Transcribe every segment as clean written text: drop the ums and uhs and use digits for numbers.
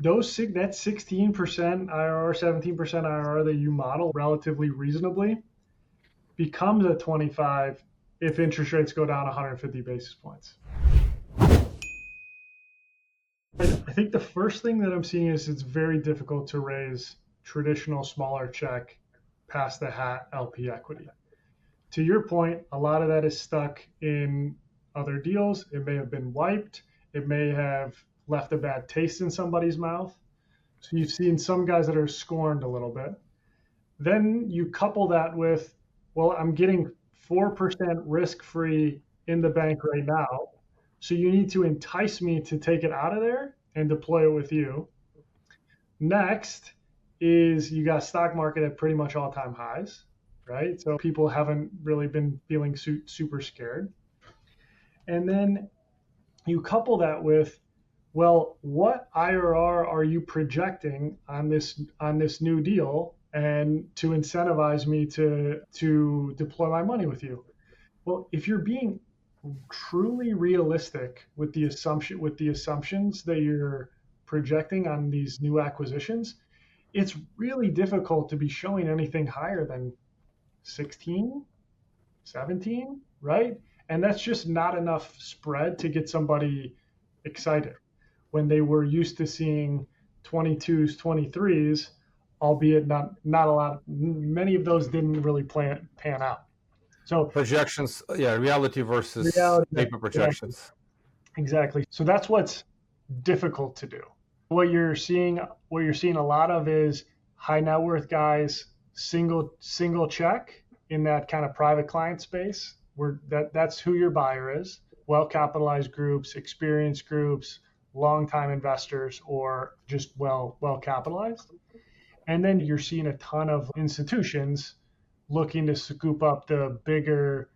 that 16% IRR, 17% IRR that you model relatively reasonably becomes a 25 if interest rates go down 150 basis points. I think the first thing that I'm seeing is it's very difficult to raise traditional smaller check past the hat LP equity. To your point, a lot of that is stuck in other deals. It may have been wiped. It may have left a bad taste in somebody's mouth. So you've seen some guys that are scorned a little bit. Then you couple that with, well, I'm getting 4% risk-free in the bank right now. So you need to entice me to take it out of there and deploy it with you. Next is you got stock market at pretty much all-time highs, right? So people haven't really been feeling super scared. And then you couple that with, well, what IRR are you projecting on this new deal, and to incentivize me to deploy my money with you? Well, if you're being truly realistic with the assumptions that you're projecting on these new acquisitions, it's really difficult to be showing anything higher than 16, 17, right? And that's just not enough spread to get somebody excited when they were used to seeing 22s, 23s, albeit not a lot. Many of those didn't really pan out. So projections, reality versus paper projections. Exactly. So that's what's difficult to do. What you're seeing a lot of is high net worth guys, single check in that kind of private client space, where that's who your buyer is. Well capitalized groups, experienced groups, long-time investors, or just well capitalized. And then you're seeing a ton of institutions looking to scoop up the bigger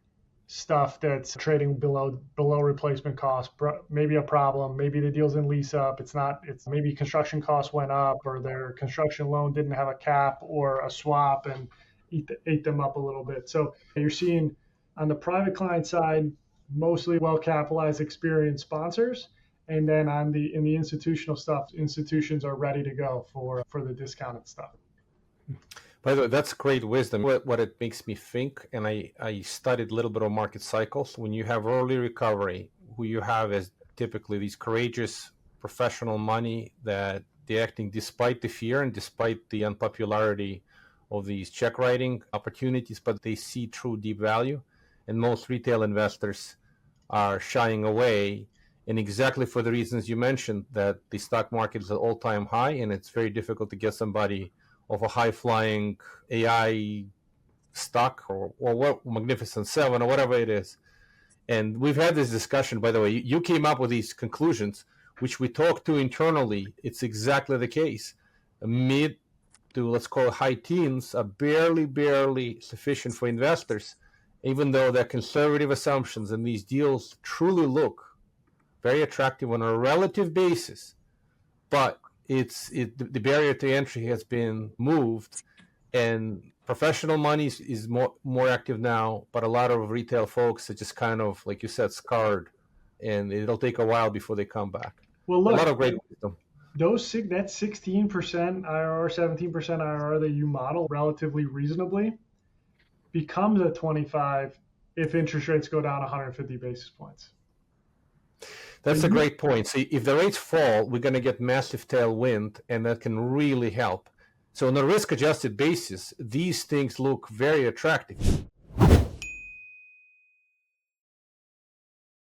stuff that's trading below replacement cost, maybe a problem, maybe the deal's in lease up, it's maybe construction costs went up, or their construction loan didn't have a cap or a swap and ate them up a little bit. So you're seeing on the private client side, mostly well-capitalized, experienced sponsors. And then in the institutional stuff, institutions are ready to go for the discounted stuff. By the way, that's great wisdom. What it makes me think, and I studied a little bit of market cycles. When you have early recovery, who you have is typically these courageous professional money that they're acting despite the fear and despite the unpopularity of these check writing opportunities, but they see true deep value. And most retail investors are shying away, and exactly for the reasons you mentioned, that the stock market is at all-time high, and it's very difficult to get somebody of a high-flying AI stock or what, Magnificent Seven or whatever it is. And we've had this discussion, by the way. You came up with these conclusions, which we talked to internally. It's exactly the case. Mid to, let's call it, high teens are barely sufficient for investors, even though they're conservative assumptions, and these deals truly look very attractive on a relative basis. But the barrier to entry has been moved, and professional money is more active now, but a lot of retail folks are just kind of, like you said, scarred, and it'll take a while before they come back. Well, look, a lot of great wisdom. That 16% IRR, 17% IRR that you model relatively reasonably becomes a 25 if interest rates go down 150 basis points. That's a great point. So if the rates fall, we're going to get massive tailwind, and that can really help. So on a risk-adjusted basis, these things look very attractive.